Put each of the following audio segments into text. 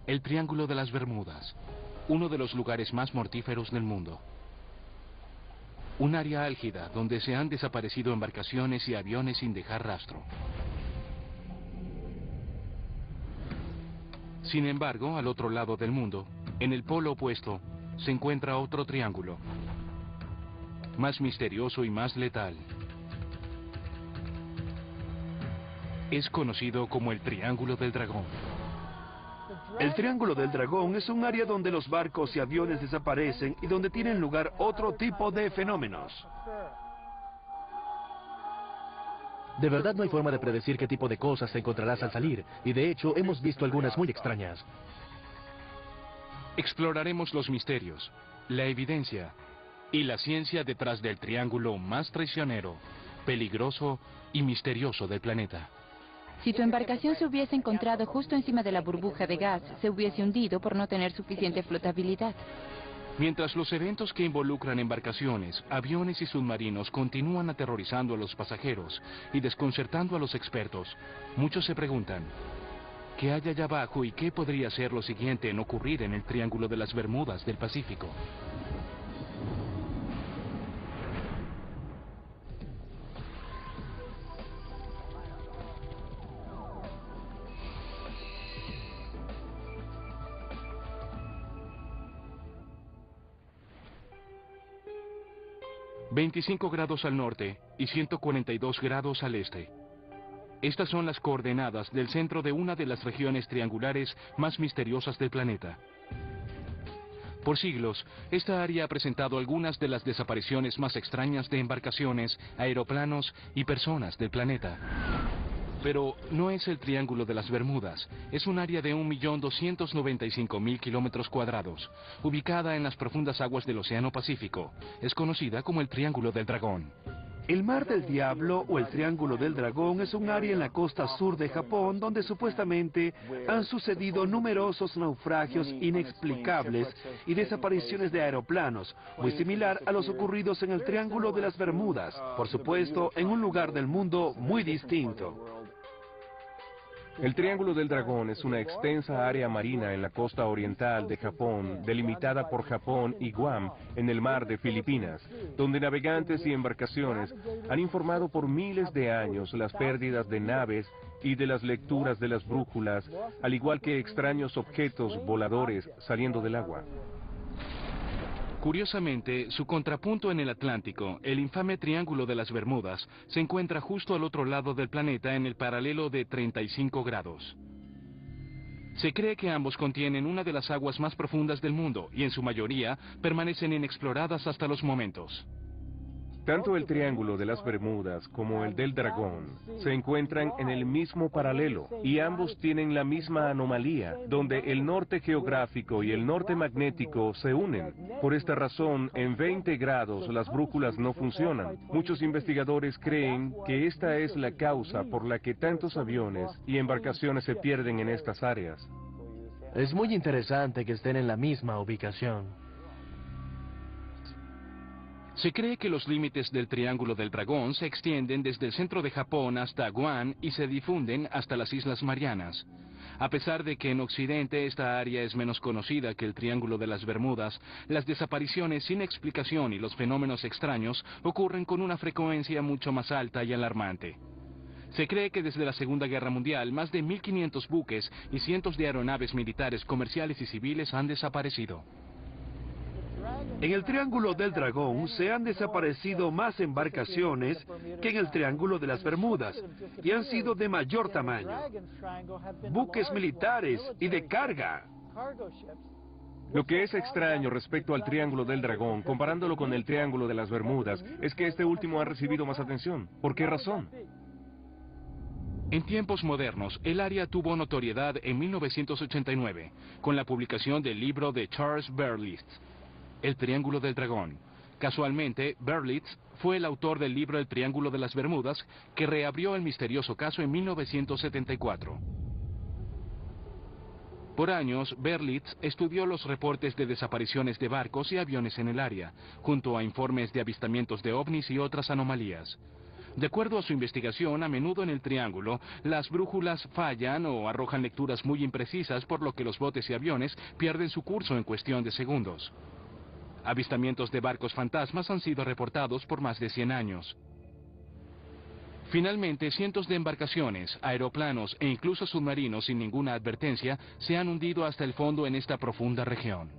El Triángulo de las Bermudas, uno de los lugares más mortíferos del mundo. Un área álgida donde se han desaparecido embarcaciones y aviones sin dejar rastro. Sin embargo, al otro lado del mundo, en el polo opuesto, se encuentra otro triángulo, más misterioso y más letal. Es conocido como el Triángulo del Dragón. El Triángulo del Dragón es un área donde los barcos y aviones desaparecen y donde tienen lugar otro tipo de fenómenos. De verdad no hay forma de predecir qué tipo de cosas te encontrarás al salir, y de hecho hemos visto algunas muy extrañas. Exploraremos los misterios, la evidencia y la ciencia detrás del triángulo más traicionero, peligroso y misterioso del planeta. Si tu embarcación se hubiese encontrado justo encima de la burbuja de gas, se hubiese hundido por no tener suficiente flotabilidad. Mientras los eventos que involucran embarcaciones, aviones y submarinos continúan aterrorizando a los pasajeros y desconcertando a los expertos, muchos se preguntan, ¿qué hay allá abajo y qué podría ser lo siguiente en ocurrir en el Triángulo de las Bermudas del Pacífico? ...25 grados al norte y 142 grados al este. Estas son las coordenadas del centro de una de las regiones triangulares más misteriosas del planeta. Por siglos, esta área ha presentado algunas de las desapariciones más extrañas de embarcaciones, aeroplanos y personas del planeta. Pero no es el Triángulo de las Bermudas, es un área de 1.295.000 kilómetros cuadrados, ubicada en las profundas aguas del Océano Pacífico. Es conocida como el Triángulo del Dragón. El Mar del Diablo o el Triángulo del Dragón es un área en la costa sur de Japón donde supuestamente han sucedido numerosos naufragios inexplicables y desapariciones de aeroplanos, muy similar a los ocurridos en el Triángulo de las Bermudas, por supuesto en un lugar del mundo muy distinto. El Triángulo del Dragón es una extensa área marina en la costa oriental de Japón, delimitada por Japón y Guam, en el mar de Filipinas, donde navegantes y embarcaciones han informado por miles de años las pérdidas de naves y de las lecturas de las brújulas, al igual que extraños objetos voladores saliendo del agua. Curiosamente, su contrapunto en el Atlántico, el infame Triángulo de las Bermudas, se encuentra justo al otro lado del planeta en el paralelo de 35 grados. Se cree que ambos contienen una de las aguas más profundas del mundo y en su mayoría permanecen inexploradas hasta los momentos. Tanto el Triángulo de las Bermudas como el del Dragón se encuentran en el mismo paralelo y ambos tienen la misma anomalía, donde el norte geográfico y el norte magnético se unen. Por esta razón, en 20 grados las brújulas no funcionan. Muchos investigadores creen que esta es la causa por la que tantos aviones y embarcaciones se pierden en estas áreas. Es muy interesante que estén en la misma ubicación. Se cree que los límites del Triángulo del Dragón se extienden desde el centro de Japón hasta Guam y se difunden hasta las Islas Marianas. A pesar de que en Occidente esta área es menos conocida que el Triángulo de las Bermudas, las desapariciones sin explicación y los fenómenos extraños ocurren con una frecuencia mucho más alta y alarmante. Se cree que desde la Segunda Guerra Mundial, más de 1.500 buques y cientos de aeronaves militares, comerciales y civiles han desaparecido. En el Triángulo del Dragón se han desaparecido más embarcaciones que en el Triángulo de las Bermudas y han sido de mayor tamaño. Buques militares y de carga. Lo que es extraño respecto al Triángulo del Dragón, comparándolo con el Triángulo de las Bermudas, es que este último ha recibido más atención. ¿Por qué razón? En tiempos modernos, el área tuvo notoriedad en 1989, con la publicación del libro de Charles Berlitz, El Triángulo del Dragón. Casualmente, Berlitz fue el autor del libro El Triángulo de las Bermudas, que reabrió el misterioso caso en 1974. Por años, Berlitz estudió los reportes de desapariciones de barcos y aviones en el área, junto a informes de avistamientos de ovnis y otras anomalías. De acuerdo a su investigación, a menudo en el triángulo, las brújulas fallan o arrojan lecturas muy imprecisas, por lo que los botes y aviones pierden su curso en cuestión de segundos. Avistamientos de barcos fantasmas han sido reportados por más de 100 años. Finalmente, cientos de embarcaciones, aeroplanos e incluso submarinos sin ninguna advertencia se han hundido hasta el fondo en esta profunda región.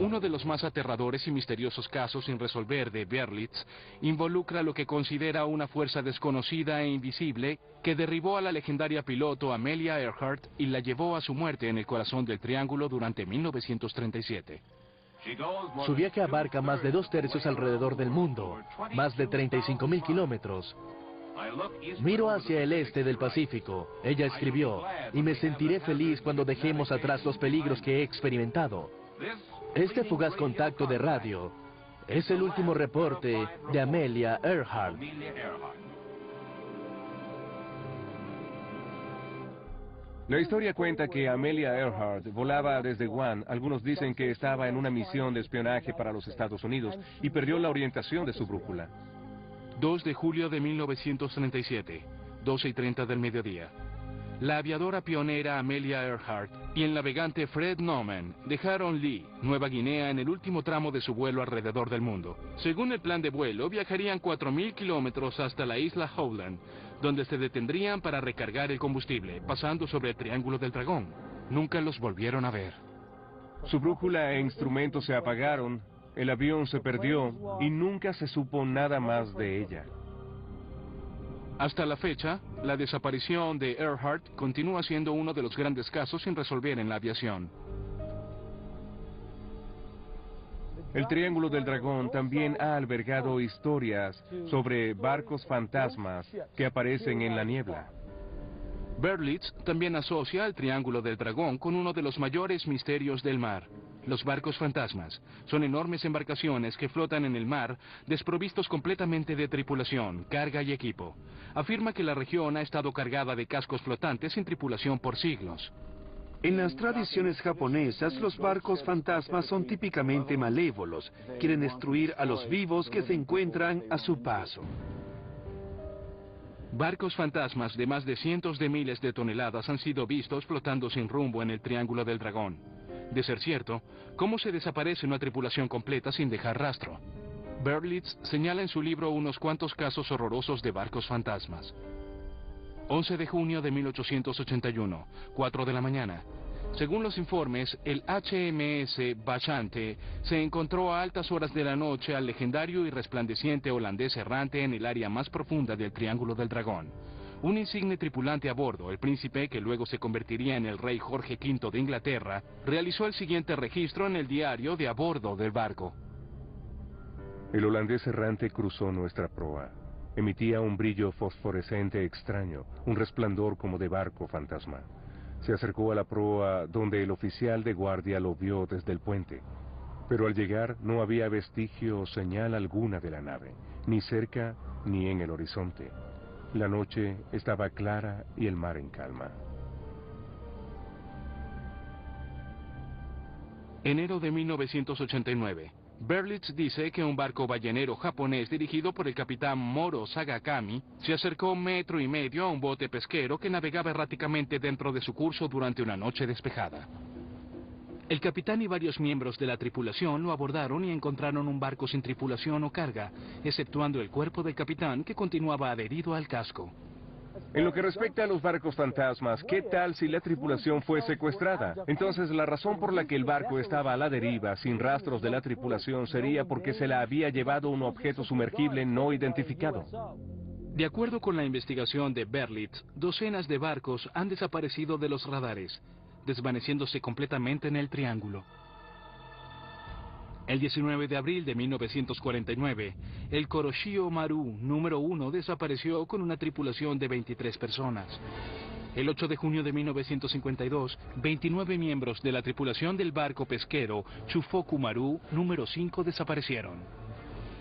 Uno de los más aterradores y misteriosos casos sin resolver de Berlitz involucra lo que considera una fuerza desconocida e invisible que derribó a la legendaria piloto Amelia Earhart y la llevó a su muerte en el corazón del Triángulo durante 1937. Su viaje abarca más de 2/3 alrededor del mundo, más de 35.000 kilómetros. Miro hacia el este del Pacífico, ella escribió, y me sentiré feliz cuando dejemos atrás los peligros que he experimentado. Este fugaz contacto de radio es el último reporte de Amelia Earhart. La historia cuenta que Amelia Earhart volaba desde Guam. Algunos dicen que estaba en una misión de espionaje para los Estados Unidos y perdió la orientación de su brújula. 2 de julio de 1937, 12:30 del mediodía. La aviadora pionera Amelia Earhart y el navegante Fred Norman dejaron Lee, Nueva Guinea, en el último tramo de su vuelo alrededor del mundo. Según el plan de vuelo, viajarían 4.000 kilómetros hasta la isla Howland, donde se detendrían para recargar el combustible, pasando sobre el Triángulo del Dragón. Nunca los volvieron a ver. Su brújula e instrumentos se apagaron, el avión se perdió y nunca se supo nada más de ella. Hasta la fecha, la desaparición de Earhart continúa siendo uno de los grandes casos sin resolver en la aviación. El Triángulo del Dragón también ha albergado historias sobre barcos fantasmas que aparecen en la niebla. Berlitz también asocia el Triángulo del Dragón con uno de los mayores misterios del mar: los barcos fantasmas. Son enormes embarcaciones que flotan en el mar, desprovistos completamente de tripulación, carga y equipo. Afirma que la región ha estado cargada de cascos flotantes sin tripulación por siglos. En las tradiciones japonesas, los barcos fantasmas son típicamente malévolos. Quieren destruir a los vivos que se encuentran a su paso. Barcos fantasmas de más de cientos de miles de toneladas han sido vistos flotando sin rumbo en el Triángulo del Dragón. De ser cierto, ¿cómo se desaparece una tripulación completa sin dejar rastro? Berlitz señala en su libro unos cuantos casos horrorosos de barcos fantasmas. 11 de junio de 1881, 4 de la mañana. Según los informes, el HMS Vashante se encontró a altas horas de la noche al legendario y resplandeciente holandés errante en el área más profunda del Triángulo del Dragón. Un insigne tripulante a bordo, el príncipe que luego se convertiría en el rey Jorge V de Inglaterra, realizó el siguiente registro en el diario de a bordo del barco. El holandés errante cruzó nuestra proa. Emitía un brillo fosforescente extraño, un resplandor como de barco fantasma. Se acercó a la proa donde el oficial de guardia lo vio desde el puente. Pero al llegar no había vestigio o señal alguna de la nave, ni cerca ni en el horizonte. La noche estaba clara y el mar en calma. Enero de 1989. Berlitz dice que un barco ballenero japonés dirigido por el capitán Moro Sagakami se acercó 1,5 metros a un bote pesquero que navegaba erráticamente dentro de su curso durante una noche despejada. El capitán y varios miembros de la tripulación lo abordaron y encontraron un barco sin tripulación o carga, exceptuando el cuerpo del capitán, que continuaba adherido al casco. En lo que respecta a los barcos fantasmas, ¿qué tal si la tripulación fue secuestrada? Entonces la razón por la que el barco estaba a la deriva, sin rastros de la tripulación, sería porque se la había llevado un objeto sumergible no identificado. De acuerdo con la investigación de Berlitz, docenas de barcos han desaparecido de los radares, desvaneciéndose completamente en el Triángulo. El 19 de abril de 1949, el Kuroshio Maru número 1 desapareció con una tripulación de 23 personas. El 8 de junio de 1952, 29 miembros de la tripulación del barco pesquero Chufoku Maru número 5 desaparecieron.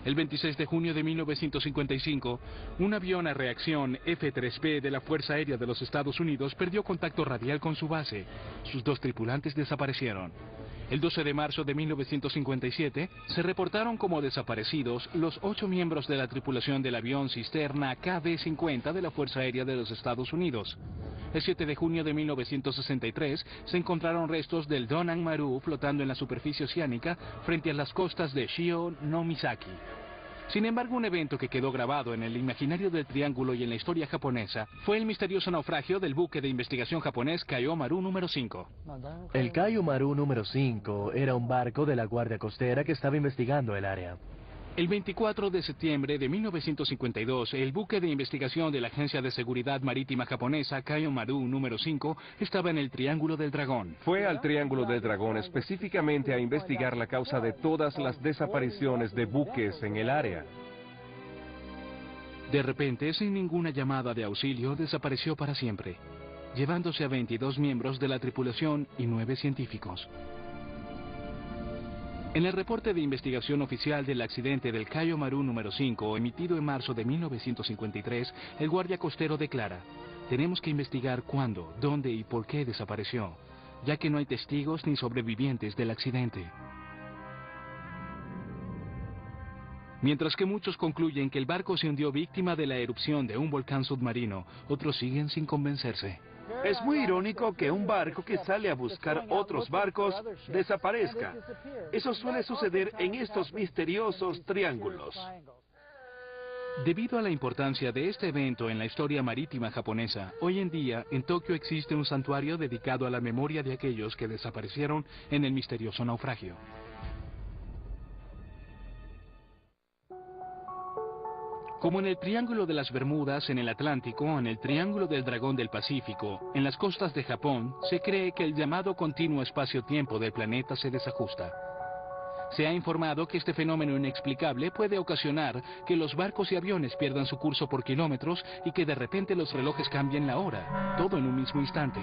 El 26 de junio de 1955, un avión a reacción F-3B de la Fuerza Aérea de los Estados Unidos perdió contacto radial con su base. Sus 2 tripulantes desaparecieron. El 12 de marzo de 1957 se reportaron como desaparecidos los 8 miembros de la tripulación del avión cisterna KV-50 de la Fuerza Aérea de los Estados Unidos. El 7 de junio de 1963 se encontraron restos del Donan Maru flotando en la superficie oceánica frente a las costas de Shio no Misaki. Sin embargo, un evento que quedó grabado en el imaginario del Triángulo y en la historia japonesa fue el misterioso naufragio del buque de investigación japonés Kaio Maru número 5. El Kaio Maru número 5 era un barco de la Guardia Costera que estaba investigando el área. El 24 de septiembre de 1952, el buque de investigación de la Agencia de Seguridad Marítima japonesa Kaio Maru número 5 estaba en el Triángulo del Dragón. Fue al Triángulo del Dragón específicamente a investigar la causa de todas las desapariciones de buques en el área. De repente, sin ninguna llamada de auxilio, desapareció para siempre, llevándose a 22 miembros de la tripulación y 9 científicos. En el reporte de investigación oficial del accidente del Kaio Maru número 5, emitido en marzo de 1953, el guardia costero declara: tenemos que investigar cuándo, dónde y por qué desapareció, ya que no hay testigos ni sobrevivientes del accidente. Mientras que muchos concluyen que el barco se hundió víctima de la erupción de un volcán submarino, otros siguen sin convencerse. Es muy irónico que un barco que sale a buscar otros barcos desaparezca. Eso suele suceder en estos misteriosos triángulos. Debido a la importancia de este evento en la historia marítima japonesa, hoy en día en Tokio existe un santuario dedicado a la memoria de aquellos que desaparecieron en el misterioso naufragio. Como en el Triángulo de las Bermudas en el Atlántico, en el Triángulo del Dragón del Pacífico, en las costas de Japón, se cree que el llamado continuo espacio-tiempo del planeta se desajusta. Se ha informado que este fenómeno inexplicable puede ocasionar que los barcos y aviones pierdan su curso por kilómetros y que de repente los relojes cambien la hora, todo en un mismo instante.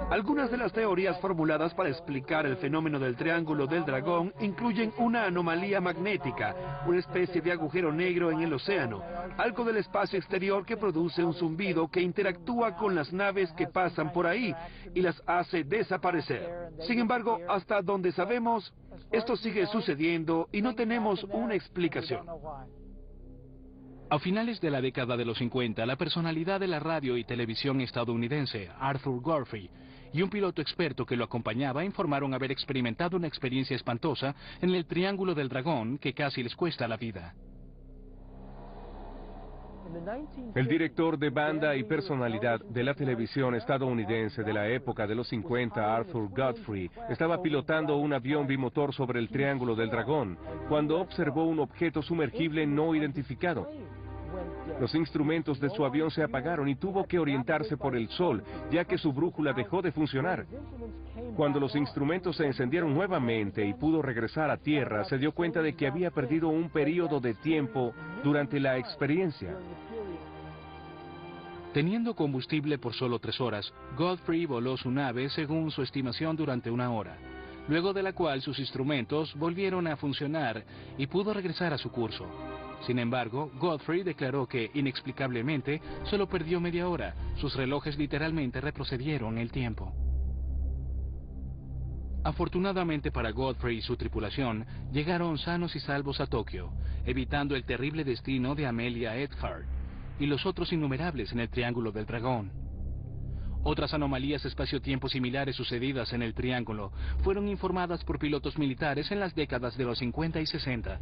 Algunas de las teorías formuladas para explicar el fenómeno del Triángulo del Dragón incluyen una anomalía magnética, una especie de agujero negro en el océano, algo del espacio exterior que produce un zumbido que interactúa con las naves que pasan por ahí y las hace desaparecer. Sin embargo, hasta donde sabemos, esto sigue sucediendo y no tenemos una explicación. A finales de la década de los 50, la personalidad de la radio y televisión estadounidense, Arthur Godfrey, y un piloto experto que lo acompañaba informaron haber experimentado una experiencia espantosa en el Triángulo del Dragón que casi les cuesta la vida. El director de banda y personalidad de la televisión estadounidense de la época de los 50, Arthur Godfrey, estaba pilotando un avión bimotor sobre el Triángulo del Dragón cuando observó un objeto sumergible no identificado. Los instrumentos de su avión se apagaron y tuvo que orientarse por el sol, ya que su brújula dejó de funcionar. Cuando los instrumentos se encendieron nuevamente y pudo regresar a tierra, se dio cuenta de que había perdido un periodo de tiempo durante la experiencia. Teniendo combustible por solo 3 horas, Godfrey voló su nave según su estimación durante 1 hora, luego de la cual sus instrumentos volvieron a funcionar y pudo regresar a su curso. Sin embargo, Godfrey declaró que, inexplicablemente, solo perdió media hora. Sus relojes literalmente retrocedieron el tiempo. Afortunadamente para Godfrey y su tripulación, llegaron sanos y salvos a Tokio, evitando el terrible destino de Amelia Earhart y los otros innumerables en el Triángulo del Dragón. Otras anomalías espacio-tiempo similares sucedidas en el Triángulo fueron informadas por pilotos militares en las décadas de los 50 y 60.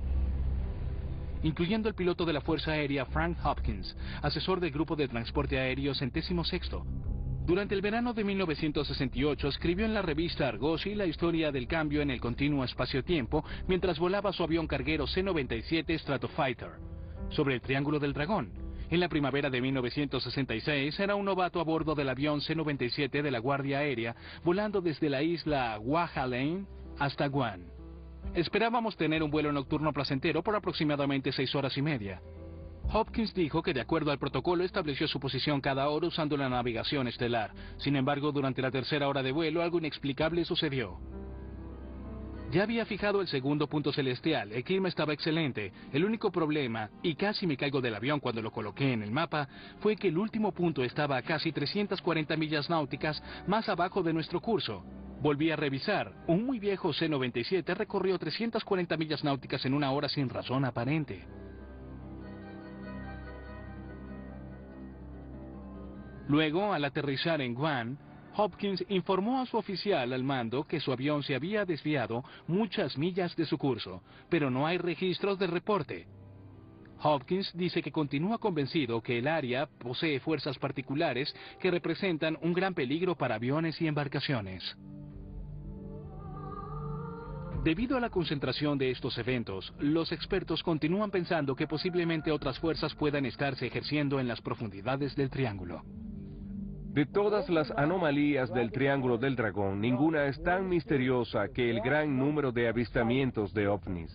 Incluyendo el piloto de la Fuerza Aérea Frank Hopkins, asesor del Grupo de Transporte Aéreo Centésimo Sexto. Durante el verano de 1968 escribió en la revista Argosy la historia del cambio en el continuo espacio-tiempo mientras volaba su avión carguero C-97 Stratofighter sobre el Triángulo del Dragón. En la primavera de 1966 era un novato a bordo del avión C-97 de la Guardia Aérea volando desde la isla Kwajalein hasta Guam. Esperábamos tener un vuelo nocturno placentero por aproximadamente 6 horas y media. Hopkins dijo que de acuerdo al protocolo estableció su posición cada hora usando la navegación estelar. Sin embargo, durante la 3ª hora de vuelo algo inexplicable sucedió. Ya había fijado el segundo punto celestial, el clima estaba excelente. El único problema, y casi me caigo del avión cuando lo coloqué en el mapa, fue que el último punto estaba a casi 340 millas náuticas más abajo de nuestro curso. Volví a revisar. Un muy viejo C-97 recorrió 340 millas náuticas en una hora sin razón aparente. Luego, al aterrizar en Guam, Hopkins informó a su oficial al mando que su avión se había desviado muchas millas de su curso, pero no hay registros del reporte. Hopkins dice que continúa convencido que el área posee fuerzas particulares que representan un gran peligro para aviones y embarcaciones. Debido a la concentración de estos eventos, los expertos continúan pensando que posiblemente otras fuerzas puedan estarse ejerciendo en las profundidades del triángulo. De todas las anomalías del Triángulo del Dragón, ninguna es tan misteriosa que el gran número de avistamientos de ovnis.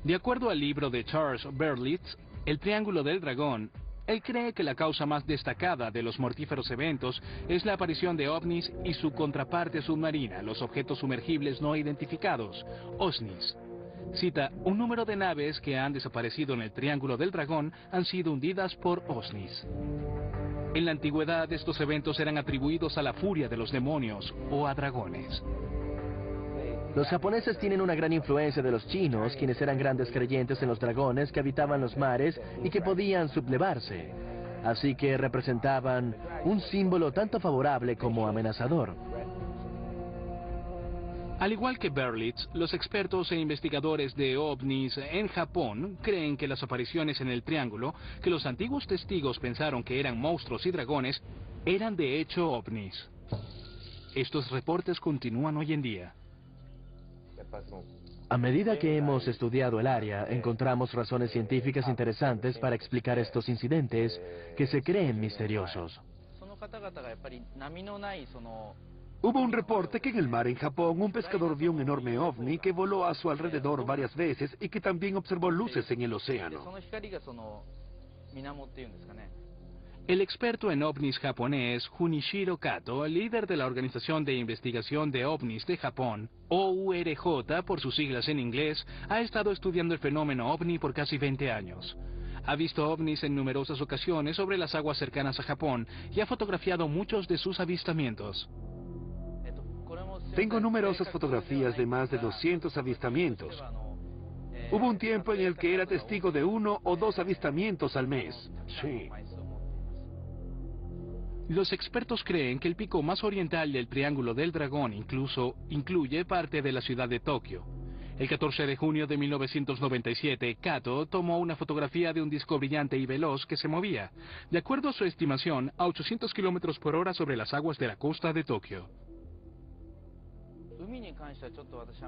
De acuerdo al libro de Charles Berlitz, El Triángulo del Dragón, él cree que la causa más destacada de los mortíferos eventos es la aparición de ovnis y su contraparte submarina, los objetos sumergibles no identificados, OSNIs. Cita, un número de naves que han desaparecido en el Triángulo del Dragón han sido hundidas por OSNIs. En la antigüedad, estos eventos eran atribuidos a la furia de los demonios o a dragones. Los japoneses tienen una gran influencia de los chinos, quienes eran grandes creyentes en los dragones que habitaban los mares y que podían sublevarse. Así que representaban un símbolo tanto favorable como amenazador. Al igual que Berlitz, los expertos e investigadores de ovnis en Japón creen que las apariciones en el triángulo, que los antiguos testigos pensaron que eran monstruos y dragones, eran de hecho ovnis. Estos reportes continúan hoy en día. A medida que hemos estudiado el área, encontramos razones científicas interesantes para explicar estos incidentes que se creen misteriosos. Hubo un reporte que en el mar en Japón un pescador vio un enorme ovni que voló a su alrededor varias veces y que también observó luces en el océano. El experto en ovnis japonés Junichiro Kato, líder de la Organización de Investigación de OVNIs de Japón, OURJ por sus siglas en inglés, ha estado estudiando el fenómeno ovni por casi 20 años. Ha visto ovnis en numerosas ocasiones sobre las aguas cercanas a Japón y ha fotografiado muchos de sus avistamientos. Tengo numerosas fotografías de más de 200 avistamientos. Hubo un tiempo en el que era testigo de 1 o 2 avistamientos al mes. Sí. Los expertos creen que el pico más oriental del Triángulo del Dragón incluso incluye parte de la ciudad de Tokio. El 14 de junio de 1997, Kato tomó una fotografía de un disco brillante y veloz que se movía, de acuerdo a su estimación, a 800 kilómetros por hora sobre las aguas de la costa de Tokio.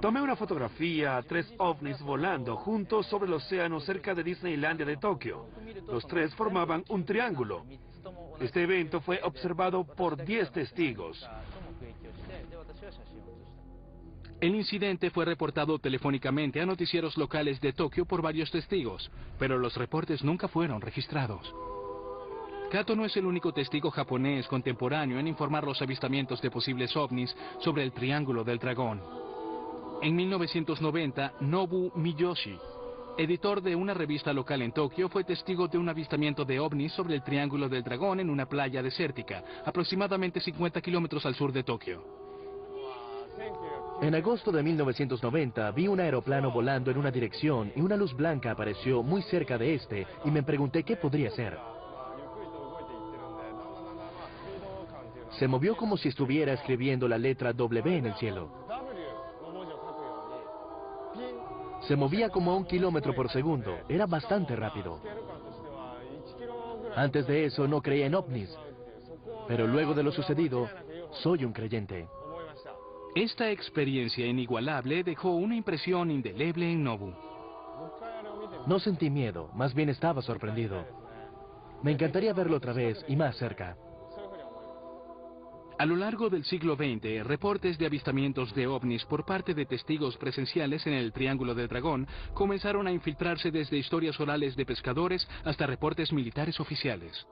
Tomé una fotografía a 3 ovnis volando juntos sobre el océano cerca de Disneylandia de Tokio. Los 3 formaban un triángulo. Este evento fue observado por 10 testigos. El incidente fue reportado telefónicamente a noticieros locales de Tokio por varios testigos, pero los reportes nunca fueron registrados. Kato no es el único testigo japonés contemporáneo en informar los avistamientos de posibles ovnis sobre el Triángulo del Dragón. En 1990, Nobu Miyoshi, editor de una revista local en Tokio, fue testigo de un avistamiento de ovnis sobre el Triángulo del Dragón en una playa desértica, aproximadamente 50 kilómetros al sur de Tokio. En agosto de 1990 vi un aeroplano volando en una dirección y una luz blanca apareció muy cerca de este y me pregunté qué podría ser. Se movió como si estuviera escribiendo la letra W en el cielo. Se movía como a 1 kilómetro por segundo. Era bastante rápido. Antes de eso no creía en ovnis. Pero luego de lo sucedido, soy un creyente. Esta experiencia inigualable dejó una impresión indeleble en Nobu. No sentí miedo, más bien estaba sorprendido. Me encantaría verlo otra vez y más cerca. A lo largo del siglo XX, reportes de avistamientos de ovnis por parte de testigos presenciales en el Triángulo del Dragón comenzaron a infiltrarse desde historias orales de pescadores hasta reportes militares oficiales.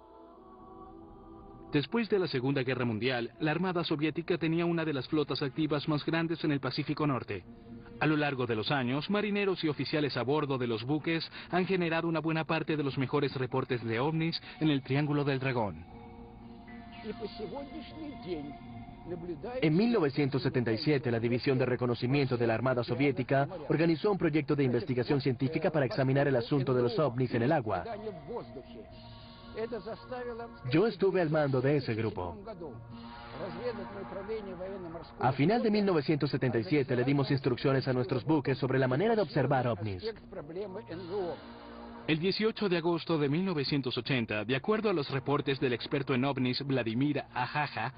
Después de la Segunda Guerra Mundial, la Armada Soviética tenía una de las flotas activas más grandes en el Pacífico Norte. A lo largo de los años, marineros y oficiales a bordo de los buques han generado una buena parte de los mejores reportes de ovnis en el Triángulo del Dragón. En 1977, la División de Reconocimiento de la Armada Soviética organizó un proyecto de investigación científica para examinar el asunto de los ovnis en el agua. Yo estuve al mando de ese grupo. A final de 1977 le dimos instrucciones a nuestros buques sobre la manera de observar ovnis. El 18 de agosto de 1980, de acuerdo a los reportes del experto en ovnis Vladimir Ajaja,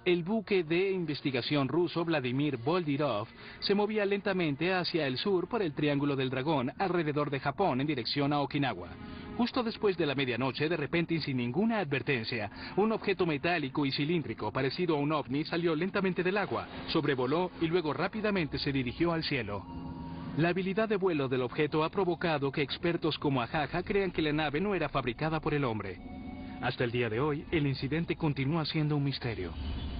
el buque de investigación ruso Vladimir Boldirov se movía lentamente hacia el sur por el Triángulo del Dragón alrededor de Japón en dirección a Okinawa. Justo después de la medianoche, de repente y sin ninguna advertencia, un objeto metálico y cilíndrico parecido a un ovni salió lentamente del agua, sobrevoló y luego rápidamente se dirigió al cielo. La habilidad de vuelo del objeto ha provocado que expertos como Ajaja crean que la nave no era fabricada por el hombre. Hasta el día de hoy, el incidente continúa siendo un misterio.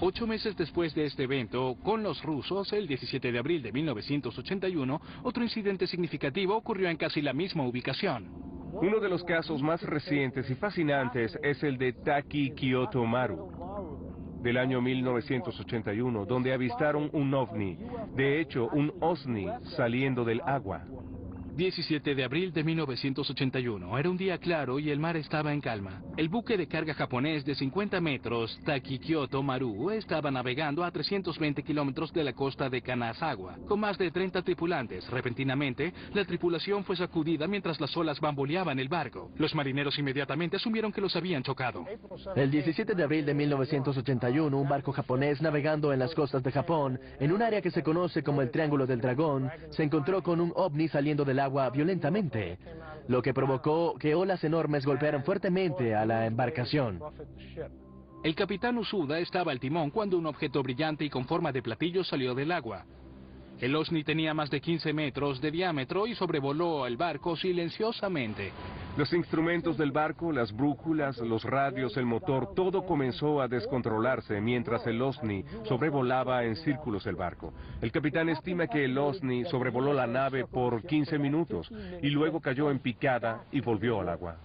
8 meses después de este evento, con los rusos, el 17 de abril de 1981, otro incidente significativo ocurrió en casi la misma ubicación. Uno de los casos más recientes y fascinantes es el de Taki Kyoto Maru, del año 1981, donde avistaron un ovni, de hecho un OSNI, saliendo del agua. 17 de abril de 1981. Era un día claro y el mar estaba en calma. El buque de carga japonés de 50 metros, Taki Kyoto Maru, estaba navegando a 320 kilómetros de la costa de Kanazawa, con más de 30 tripulantes. Repentinamente, la tripulación fue sacudida mientras las olas bamboleaban el barco. Los marineros inmediatamente asumieron que los habían chocado. El 17 de abril de 1981, un barco japonés navegando en las costas de Japón, en un área que se conoce como el Triángulo del Dragón, se encontró con un ovni saliendo del agua violentamente, lo que provocó que olas enormes golpearan fuertemente a la embarcación. El capitán Usuda estaba al timón cuando un objeto brillante y con forma de platillo salió del agua. El OSNI tenía más de 15 metros de diámetro y sobrevoló el barco silenciosamente. Los instrumentos del barco, las brújulas, los radios, el motor, todo comenzó a descontrolarse mientras el OSNI sobrevolaba en círculos el barco. El capitán estima que el OSNI sobrevoló la nave por 15 minutos y luego cayó en picada y volvió al agua.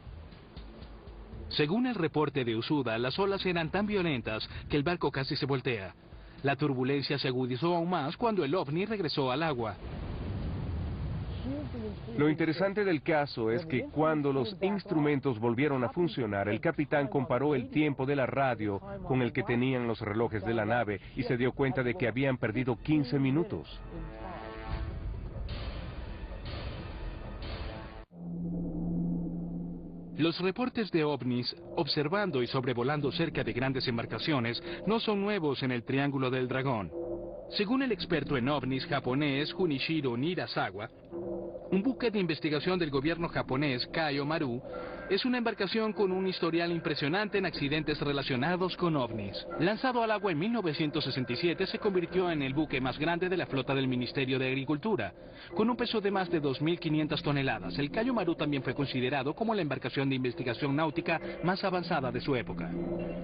Según el reporte de Usuda, las olas eran tan violentas que el barco casi se voltea. La turbulencia se agudizó aún más cuando el ovni regresó al agua. Lo interesante del caso es que cuando los instrumentos volvieron a funcionar, el capitán comparó el tiempo de la radio con el que tenían los relojes de la nave y se dio cuenta de que habían perdido 15 minutos. Los reportes de ovnis observando y sobrevolando cerca de grandes embarcaciones no son nuevos en el Triángulo del Dragón. Según el experto en ovnis japonés Junichiro Nirasawa, un buque de investigación del gobierno japonés, Kaio Maru, es una embarcación con un historial impresionante en accidentes relacionados con ovnis. Lanzado al agua en 1967, se convirtió en el buque más grande de la flota del Ministerio de Agricultura. Con un peso de más de 2.500 toneladas, el Kaio Maru también fue considerado como la embarcación de investigación náutica más avanzada de su época.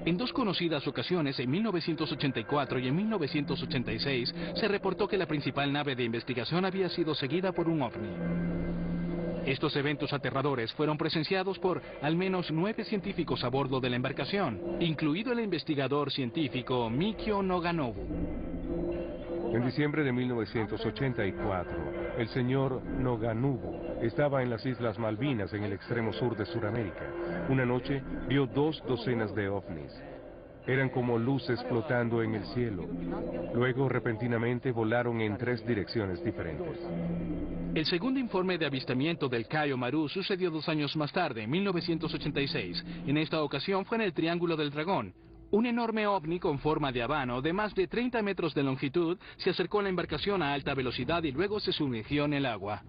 En 2 conocidas ocasiones, en 1984 y en 1986, se reportó que la principal nave de investigación había sido seguida por un ovni. Estos eventos aterradores fueron presenciados por al menos 9 científicos a bordo de la embarcación, incluido el investigador científico Mikio Noganobu. En diciembre de 1984, el señor Noganobu estaba en las Islas Malvinas, en el extremo sur de Sudamérica. Una noche vio 2 docenas de ovnis. Eran como luces flotando en el cielo. Luego, repentinamente, volaron en 3 direcciones diferentes. El segundo informe de avistamiento del Kaio Maru sucedió 2 años más tarde, en 1986. En esta ocasión fue en el Triángulo del Dragón. Un enorme ovni con forma de habano de más de 30 metros de longitud se acercó a la embarcación a alta velocidad y luego se sumergió en el agua.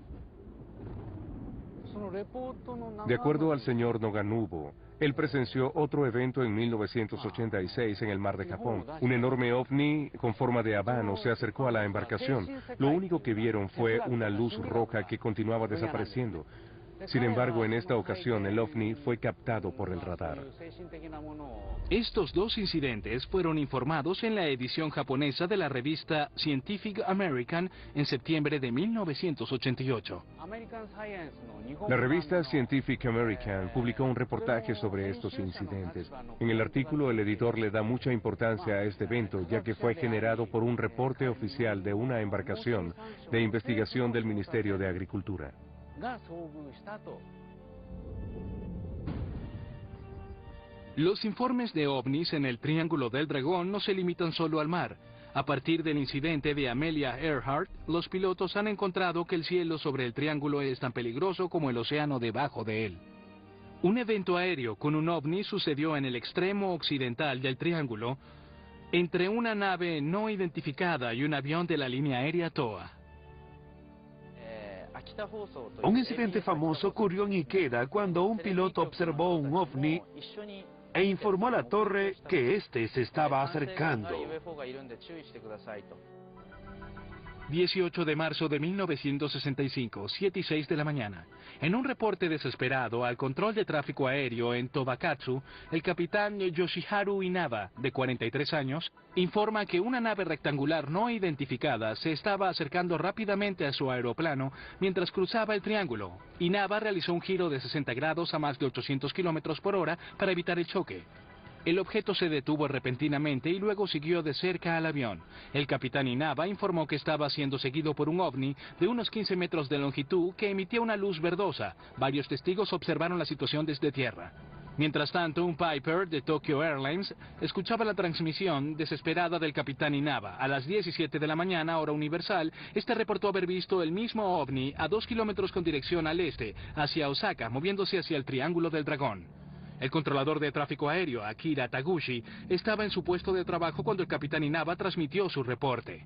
De acuerdo al señor Noganobu, él presenció otro evento en 1986 en el mar de Japón. Un enorme ovni con forma de habano se acercó a la embarcación. Lo único que vieron fue una luz roja que continuaba desapareciendo. Sin embargo, en esta ocasión el ovni fue captado por el radar. Estos dos incidentes fueron informados en la edición japonesa de la revista Scientific American en septiembre de 1988. La revista Scientific American publicó un reportaje sobre estos incidentes. En el artículo, el editor le da mucha importancia a este evento, ya que fue generado por un reporte oficial de una embarcación de investigación del Ministerio de Agricultura. Los informes de ovnis en el Triángulo del Dragón no se limitan solo al mar. A partir del incidente de Amelia Earhart, los pilotos han encontrado que el cielo sobre el triángulo es tan peligroso como el océano debajo de él. Un evento aéreo con un ovni sucedió en el extremo occidental del triángulo, entre una nave no identificada y un avión de la línea aérea TOA. Un incidente famoso ocurrió en Ikeda cuando un piloto observó un ovni e informó a la torre que éste se estaba acercando. 18 de marzo de 1965, 7:06 de la mañana. En un reporte desesperado al control de tráfico aéreo en Tobakatsu, el capitán Yoshiharu Inaba, de 43 años, informa que una nave rectangular no identificada se estaba acercando rápidamente a su aeroplano mientras cruzaba el triángulo. Inaba realizó un giro de 60 grados a más de 800 kilómetros por hora para evitar el choque. El objeto se detuvo repentinamente y luego siguió de cerca al avión. El capitán Inaba informó que estaba siendo seguido por un ovni de unos 15 metros de longitud que emitía una luz verdosa. Varios testigos observaron la situación desde tierra. Mientras tanto, un Piper de Tokyo Airlines escuchaba la transmisión desesperada del capitán Inaba. A las 17 de la mañana, hora universal, este reportó haber visto el mismo ovni a 2 kilómetros con dirección al este, hacia Osaka, moviéndose hacia el Triángulo del Dragón. El controlador de tráfico aéreo, Akira Taguchi, estaba en su puesto de trabajo cuando el capitán Inaba transmitió su reporte.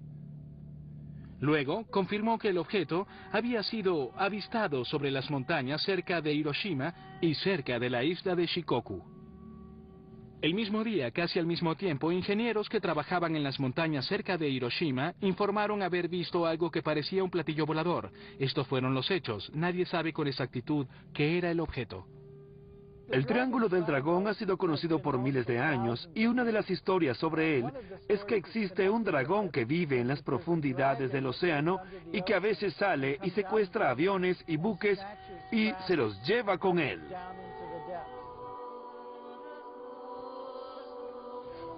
Luego, confirmó que el objeto había sido avistado sobre las montañas cerca de Hiroshima y cerca de la isla de Shikoku. El mismo día, casi al mismo tiempo, ingenieros que trabajaban en las montañas cerca de Hiroshima informaron haber visto algo que parecía un platillo volador. Estos fueron los hechos. Nadie sabe con exactitud qué era el objeto. El Triángulo del Dragón ha sido conocido por miles de años y una de las historias sobre él es que existe un dragón que vive en las profundidades del océano y que a veces sale y secuestra aviones y buques y se los lleva con él.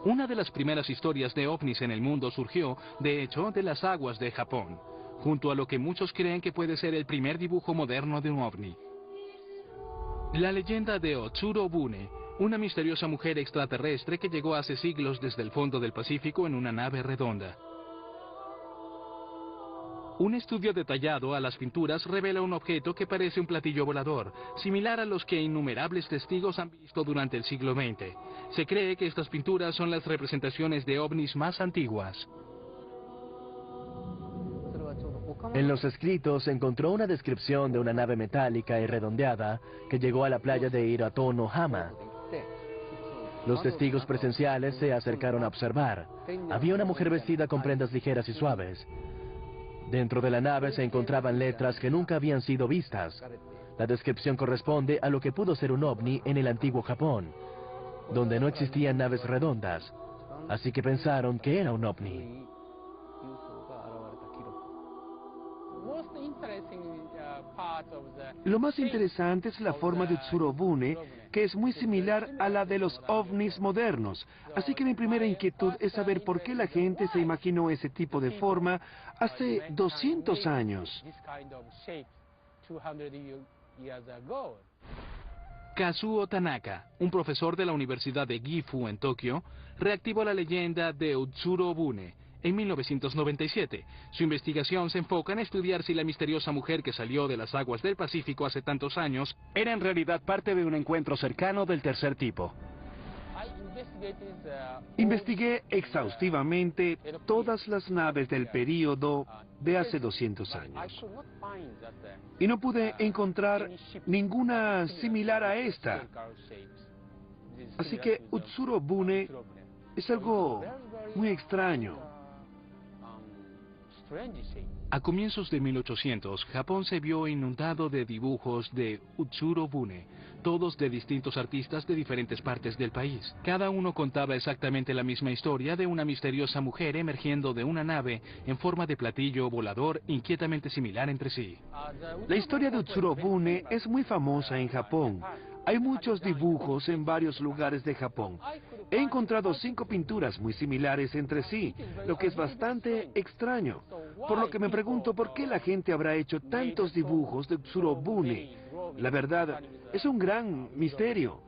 Una de las primeras historias de ovnis en el mundo surgió, de hecho, de las aguas de Japón, junto a lo que muchos creen que puede ser el primer dibujo moderno de un ovni. La leyenda de Otsuro Bune, una misteriosa mujer extraterrestre que llegó hace siglos desde el fondo del Pacífico en una nave redonda. Un estudio detallado a las pinturas revela un objeto que parece un platillo volador, similar a los que innumerables testigos han visto durante el siglo XX. Se cree que estas pinturas son las representaciones de ovnis más antiguas. En los escritos se encontró una descripción de una nave metálica y redondeada que llegó a la playa de Hiratono-hama. Los testigos presenciales se acercaron a observar. Había una mujer vestida con prendas ligeras y suaves. Dentro de la nave se encontraban letras que nunca habían sido vistas. La descripción corresponde a lo que pudo ser un ovni en el antiguo Japón, donde no existían naves redondas, así que pensaron que era un ovni. Lo más interesante es la forma de Otsuro Bune, que es muy similar a la de los ovnis modernos. Así que mi primera inquietud es saber por qué la gente se imaginó ese tipo de forma hace 200 años. Kazuo Tanaka, un profesor de la Universidad de Gifu en Tokio, reactivó la leyenda de Otsuro Bune en 1997. Su investigación se enfoca en estudiar si la misteriosa mujer que salió de las aguas del Pacífico hace tantos años era en realidad parte de un encuentro cercano del tercer tipo. Investigué exhaustivamente todas las naves del período de hace 200 años y no pude encontrar ninguna similar a esta. Así que Otsuro Bune es algo muy extraño. A comienzos de 1800, Japón se vio inundado de dibujos de Utsuro Bune, todos de distintos artistas de diferentes partes del país. Cada uno contaba exactamente la misma historia de una misteriosa mujer emergiendo de una nave en forma de platillo volador inquietamente similar entre sí. La historia de Utsuro Bune es muy famosa en Japón. Hay muchos dibujos en varios lugares de Japón. He encontrado 5 pinturas muy similares entre sí, lo que es bastante extraño. Por lo que me pregunto por qué la gente habrá hecho tantos dibujos de Utsuro Bune. La verdad, es un gran misterio.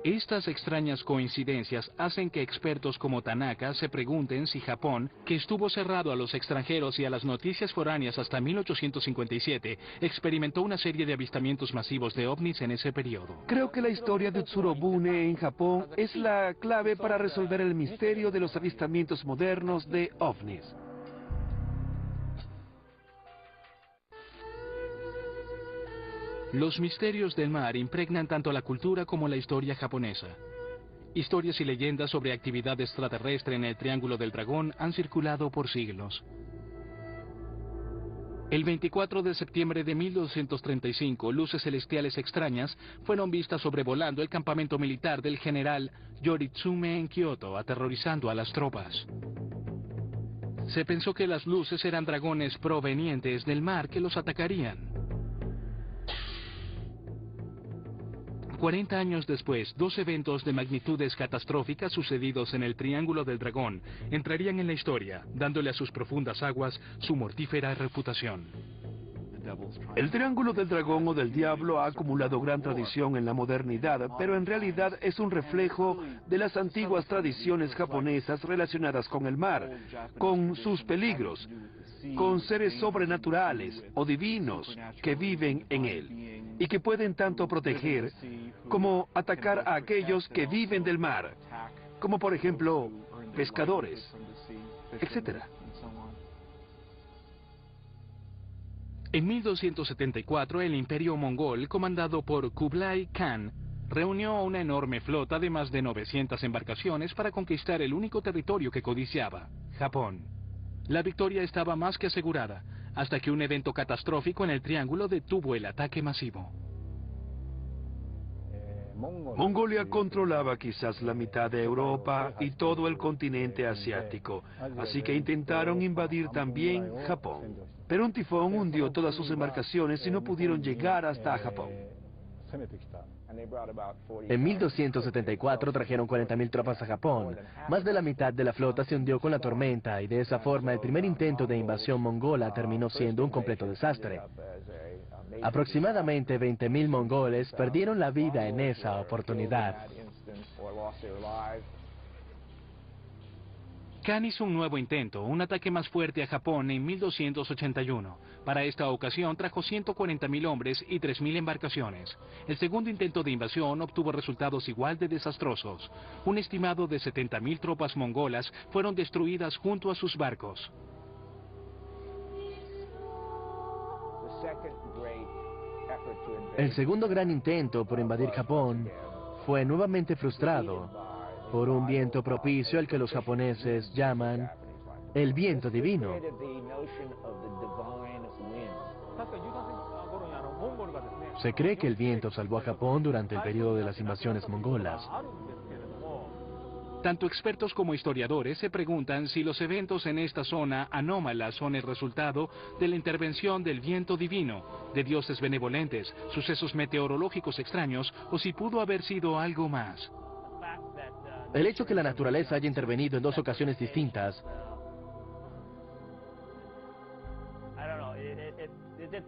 Estas extrañas coincidencias hacen que expertos como Tanaka se pregunten si Japón, que estuvo cerrado a los extranjeros y a las noticias foráneas hasta 1857, experimentó una serie de avistamientos masivos de ovnis en ese periodo. Creo que la historia de Utsuro Bune en Japón es la clave para resolver el misterio de los avistamientos modernos de ovnis. Los misterios del mar impregnan tanto la cultura como la historia japonesa. Historias y leyendas sobre actividad extraterrestre en el Triángulo del Dragón han circulado por siglos. El 24 de septiembre de 1235, luces celestiales extrañas fueron vistas sobrevolando el campamento militar del general Yoritsume en Kioto, aterrorizando a las tropas. Se pensó que las luces eran dragones provenientes del mar que los atacarían. 40 años después, 2 eventos de magnitudes catastróficas sucedidos en el Triángulo del Dragón entrarían en la historia, dándole a sus profundas aguas su mortífera reputación. El Triángulo del Dragón o del Diablo ha acumulado gran tradición en la modernidad, pero en realidad es un reflejo de las antiguas tradiciones japonesas relacionadas con el mar, con sus peligros, con seres sobrenaturales o divinos que viven en él y que pueden tanto proteger como atacar a aquellos que viven del mar, como por ejemplo pescadores, etc. En 1274, el Imperio Mongol, comandado por Kublai Khan, reunió una enorme flota de más de 900 embarcaciones para conquistar el único territorio que codiciaba, Japón. La victoria estaba más que asegurada, hasta que un evento catastrófico en el Triángulo detuvo el ataque masivo. Mongolia controlaba quizás la mitad de Europa y todo el continente asiático, así que intentaron invadir también Japón. Pero un tifón hundió todas sus embarcaciones y no pudieron llegar hasta Japón. En 1274 trajeron 40.000 tropas a Japón. Más de la mitad de la flota se hundió con la tormenta y de esa forma el primer intento de invasión mongola terminó siendo un completo desastre. Aproximadamente 20.000 mongoles perdieron la vida en esa oportunidad. Khan hizo un nuevo intento, un ataque más fuerte a Japón en 1281. Para esta ocasión trajo 140.000 hombres y 3.000 embarcaciones. El segundo intento de invasión obtuvo resultados igual de desastrosos. Un estimado de 70.000 tropas mongolas fueron destruidas junto a sus barcos. El segundo gran intento por invadir Japón fue nuevamente frustrado por un viento propicio al que los japoneses llaman el viento divino. Se cree que el viento salvó a Japón durante el periodo de las invasiones mongolas. Tanto expertos como historiadores se preguntan si los eventos en esta zona anómala son el resultado de la intervención del viento divino, de dioses benevolentes, sucesos meteorológicos extraños o si pudo haber sido algo más. El hecho que la naturaleza haya intervenido en 2 ocasiones distintas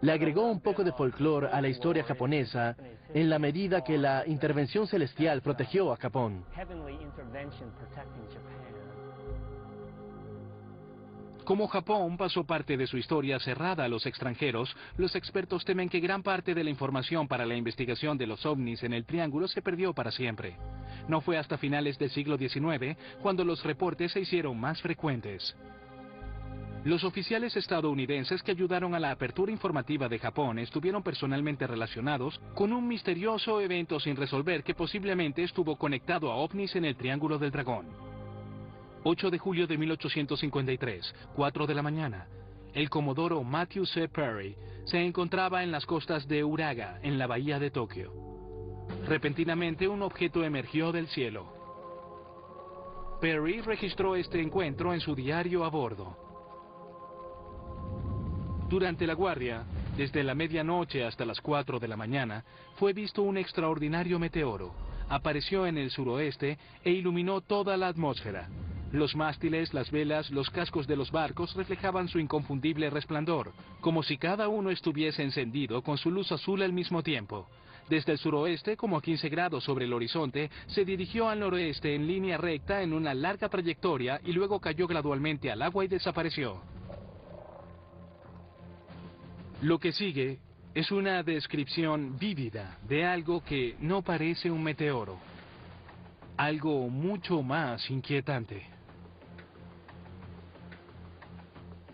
le agregó un poco de folclore a la historia japonesa en la medida que la intervención celestial protegió a Japón. Como Japón pasó parte de su historia cerrada a los extranjeros, los expertos temen que gran parte de la información para la investigación de los ovnis en el Triángulo se perdió para siempre. No fue hasta finales del siglo XIX cuando los reportes se hicieron más frecuentes. Los oficiales estadounidenses que ayudaron a la apertura informativa de Japón estuvieron personalmente relacionados con un misterioso evento sin resolver que posiblemente estuvo conectado a ovnis en el Triángulo del Dragón. 8 de julio de 1853, 4 de la mañana. El comodoro Matthew C. Perry se encontraba en las costas de Uraga, en la bahía de Tokio. Repentinamente un objeto emergió del cielo. Perry registró este encuentro en su diario a bordo. Durante la guardia, desde la medianoche hasta las 4 de la mañana, fue visto un extraordinario meteoro. Apareció en el suroeste e iluminó toda la atmósfera. Los mástiles, las velas, los cascos de los barcos reflejaban su inconfundible resplandor, como si cada uno estuviese encendido con su luz azul al mismo tiempo. Desde el suroeste, como a 15 grados sobre el horizonte, se dirigió al noroeste en línea recta en una larga trayectoria y luego cayó gradualmente al agua y desapareció. Lo que sigue es una descripción vívida de algo que no parece un meteoro. Algo mucho más inquietante.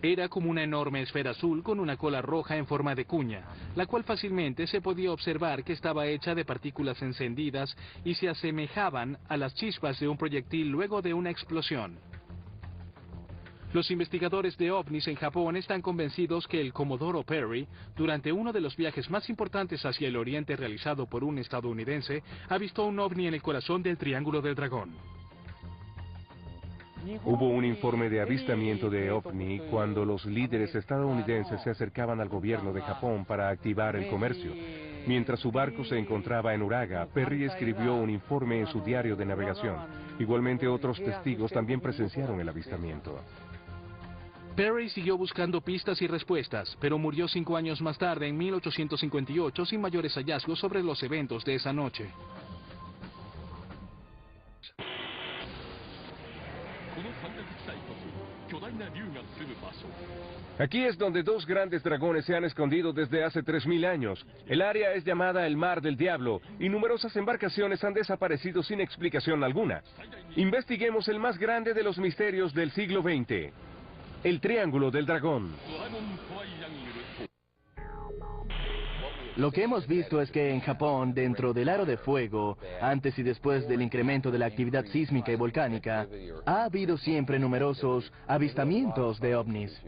Era como una enorme esfera azul con una cola roja en forma de cuña, la cual fácilmente se podía observar que estaba hecha de partículas encendidas y se asemejaban a las chispas de un proyectil luego de una explosión. Los investigadores de ovnis en Japón están convencidos que el comodoro Perry, durante uno de los viajes más importantes hacia el oriente realizado por un estadounidense, ha visto un ovni en el corazón del Triángulo del Dragón. Hubo un informe de avistamiento de ovni cuando los líderes estadounidenses se acercaban al gobierno de Japón para activar el comercio. Mientras su barco se encontraba en Uraga, Perry escribió un informe en su diario de navegación. Igualmente otros testigos también presenciaron el avistamiento. Perry siguió buscando pistas y respuestas, pero murió 5 años más tarde, en 1858, sin mayores hallazgos sobre los eventos de esa noche. Aquí es donde 2 grandes dragones se han escondido desde hace 3000 años. El área es llamada el Mar del Diablo y numerosas embarcaciones han desaparecido sin explicación alguna. Investiguemos el más grande de los misterios del siglo XX. El Triángulo del Dragón. Lo que hemos visto es que en Japón, dentro del aro de fuego, antes y después del incremento de la actividad sísmica y volcánica, ha habido siempre numerosos avistamientos de ovnis.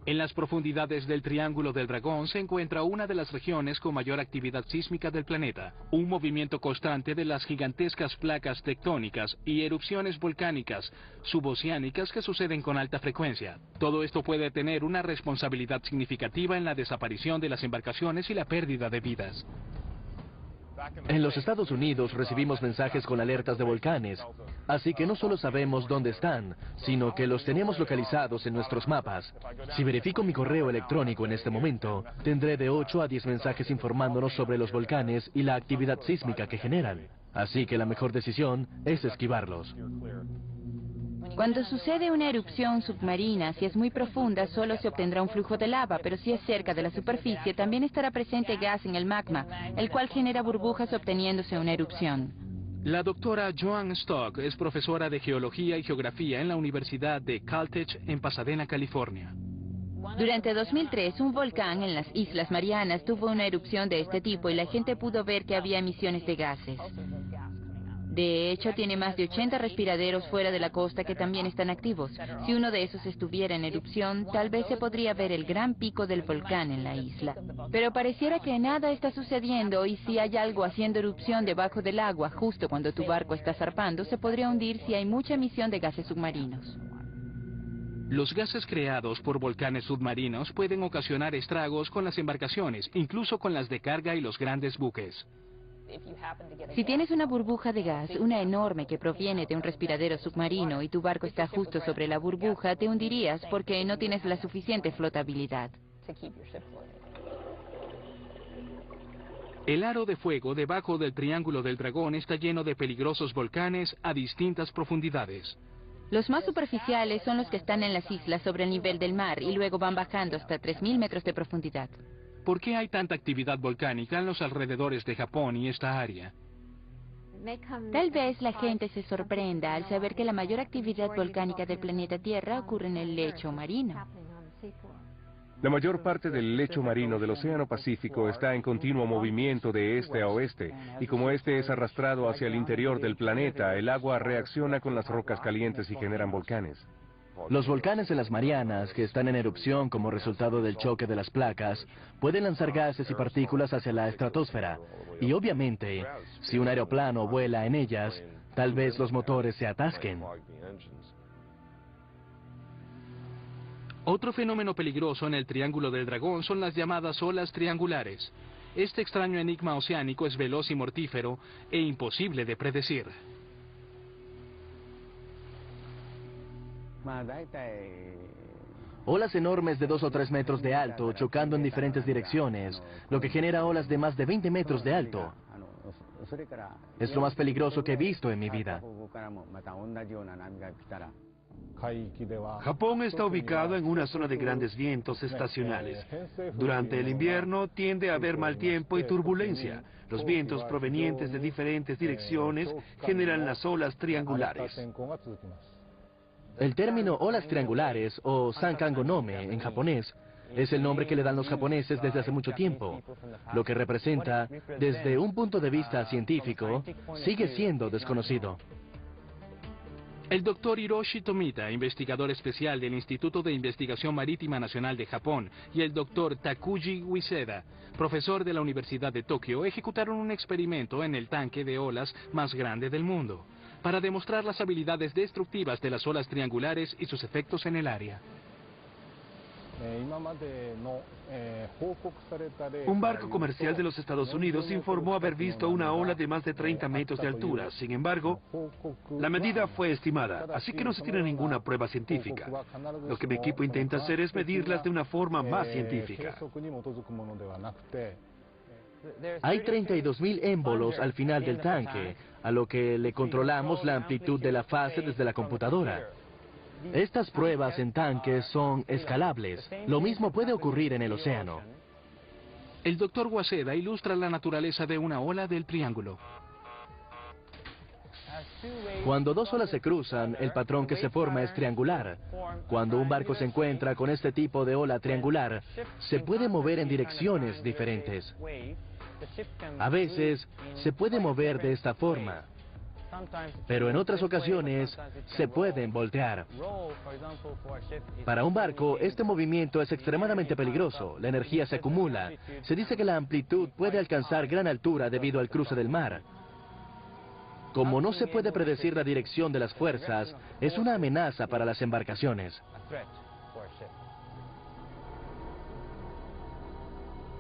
En las profundidades del Triángulo del Dragón se encuentra una de las regiones con mayor actividad sísmica del planeta, un movimiento constante de las gigantescas placas tectónicas y erupciones volcánicas suboceánicas que suceden con alta frecuencia. Todo esto puede tener una responsabilidad significativa en la desaparición de las embarcaciones y la pérdida de vidas. En los Estados Unidos recibimos mensajes con alertas de volcanes, así que no solo sabemos dónde están, sino que los tenemos localizados en nuestros mapas. Si verifico mi correo electrónico en este momento, tendré de 8 a 10 mensajes informándonos sobre los volcanes y la actividad sísmica que generan. Así que la mejor decisión es esquivarlos. Cuando sucede una erupción submarina, si es muy profunda, solo se obtendrá un flujo de lava, pero si es cerca de la superficie, también estará presente gas en el magma, el cual genera burbujas obteniéndose una erupción. La doctora Joan Stock es profesora de Geología y Geografía en la Universidad de Caltech en Pasadena, California. Durante 2003, un volcán en las Islas Marianas tuvo una erupción de este tipo y la gente pudo ver que había emisiones de gases. De hecho, tiene más de 80 respiraderos fuera de la costa que también están activos. Si uno de esos estuviera en erupción, tal vez se podría ver el gran pico del volcán en la isla. Pero pareciera que nada está sucediendo y si hay algo haciendo erupción debajo del agua, justo cuando tu barco está zarpando, se podría hundir si hay mucha emisión de gases submarinos. Los gases creados por volcanes submarinos pueden ocasionar estragos con las embarcaciones, incluso con las de carga y los grandes buques. Si tienes una burbuja de gas, una enorme que proviene de un respiradero submarino y tu barco está justo sobre la burbuja, te hundirías porque no tienes la suficiente flotabilidad. El aro de fuego debajo del Triángulo del Dragón está lleno de peligrosos volcanes a distintas profundidades. Los más superficiales son los que están en las islas sobre el nivel del mar y luego van bajando hasta 3000 metros de profundidad. ¿Por qué hay tanta actividad volcánica en los alrededores de Japón y esta área? Tal vez la gente se sorprenda al saber que la mayor actividad volcánica del planeta Tierra ocurre en el lecho marino. La mayor parte del lecho marino del Océano Pacífico está en continuo movimiento de este a oeste, y como este es arrastrado hacia el interior del planeta, el agua reacciona con las rocas calientes y generan volcanes. Los volcanes de las Marianas, que están en erupción como resultado del choque de las placas, pueden lanzar gases y partículas hacia la estratosfera. Y obviamente, si un aeroplano vuela en ellas, tal vez los motores se atasquen. Otro fenómeno peligroso en el Triángulo del Dragón son las llamadas olas triangulares. Este extraño enigma oceánico es veloz y mortífero e imposible de predecir. Olas enormes de 2 o 3 metros de alto chocando en diferentes direcciones, lo que genera olas de más de 20 metros de alto. Es lo más peligroso que he visto en mi vida. Japón está ubicado en una zona de grandes vientos estacionales. Durante el invierno tiende a haber mal tiempo y turbulencia. Los vientos provenientes de diferentes direcciones generan las olas triangulares. El término olas triangulares, o sankangonome en japonés, es el nombre que le dan los japoneses desde hace mucho tiempo, lo que representa, desde un punto de vista científico, sigue siendo desconocido. El doctor Hiroshi Tomita, investigador especial del Instituto de Investigación Marítima Nacional de Japón, y el doctor Takuji Ueseda, profesor de la Universidad de Tokio, ejecutaron un experimento en el tanque de olas más grande del mundo, para demostrar las habilidades destructivas de las olas triangulares y sus efectos en el área. Un barco comercial de los Estados Unidos informó haber visto una ola de más de 30 metros de altura. Sin embargo, la medida fue estimada, así que no se tiene ninguna prueba científica. Lo que mi equipo intenta hacer es medirlas de una forma más científica. Hay 32.000 émbolos al final del tanque, a lo que le controlamos la amplitud de la fase desde la computadora. Estas pruebas en tanques son escalables. Lo mismo puede ocurrir en el océano. El doctor Ueseda ilustra la naturaleza de una ola del triángulo. Cuando dos olas se cruzan, el patrón que se forma es triangular. Cuando un barco se encuentra con este tipo de ola triangular, se puede mover en direcciones diferentes. A veces, se puede mover de esta forma, pero en otras ocasiones se pueden voltear. Para un barco, este movimiento es extremadamente peligroso. La energía se acumula. Se dice que la amplitud puede alcanzar gran altura debido al cruce del mar. Como no se puede predecir la dirección de las fuerzas, es una amenaza para las embarcaciones.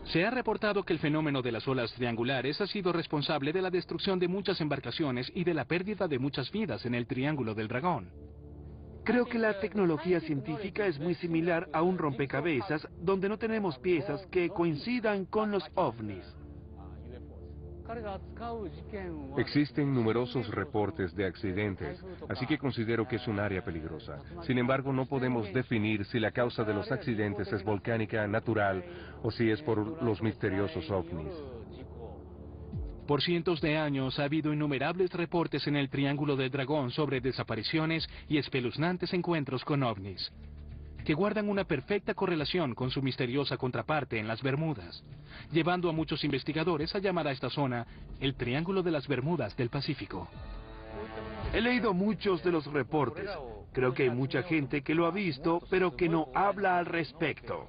Se ha reportado que el fenómeno de las olas triangulares ha sido responsable de la destrucción de muchas embarcaciones y de la pérdida de muchas vidas en el Triángulo del Dragón. Creo que la tecnología científica es muy similar a un rompecabezas donde no tenemos piezas que coincidan con los ovnis. Existen numerosos reportes de accidentes, así que considero que es un área peligrosa. Sin embargo, no podemos definir si la causa de los accidentes es volcánica, natural, o si es por los misteriosos ovnis. Por cientos de años ha habido innumerables reportes en el Triángulo del Dragón sobre desapariciones y espeluznantes encuentros con ovnis, que guardan una perfecta correlación con su misteriosa contraparte en las Bermudas, llevando a muchos investigadores a llamar a esta zona el Triángulo de las Bermudas del Pacífico. He leído muchos de los reportes. Creo que hay mucha gente que lo ha visto, pero que no habla al respecto.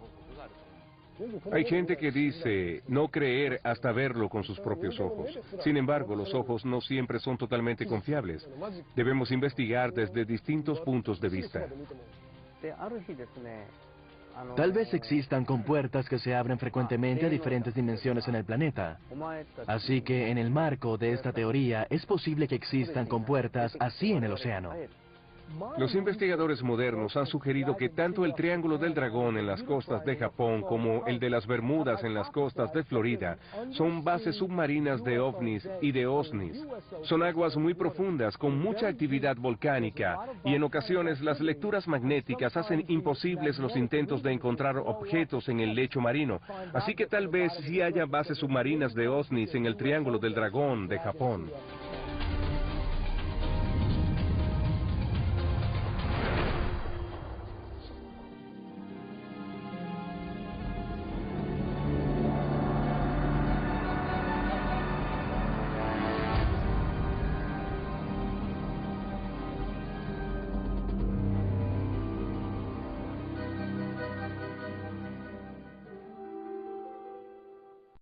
Hay gente que dice no creer hasta verlo con sus propios ojos. Sin embargo, los ojos no siempre son totalmente confiables. Debemos investigar desde distintos puntos de vista. Tal vez existan compuertas que se abren frecuentemente a diferentes dimensiones en el planeta. Así que en el marco de esta teoría es posible que existan compuertas así en el océano. Los investigadores modernos han sugerido que tanto el Triángulo del Dragón en las costas de Japón como el de las Bermudas en las costas de Florida son bases submarinas de ovnis y de OSNIs. Son aguas muy profundas con mucha actividad volcánica y en ocasiones las lecturas magnéticas hacen imposibles los intentos de encontrar objetos en el lecho marino. Así que tal vez sí haya bases submarinas de OSNIs en el Triángulo del Dragón de Japón.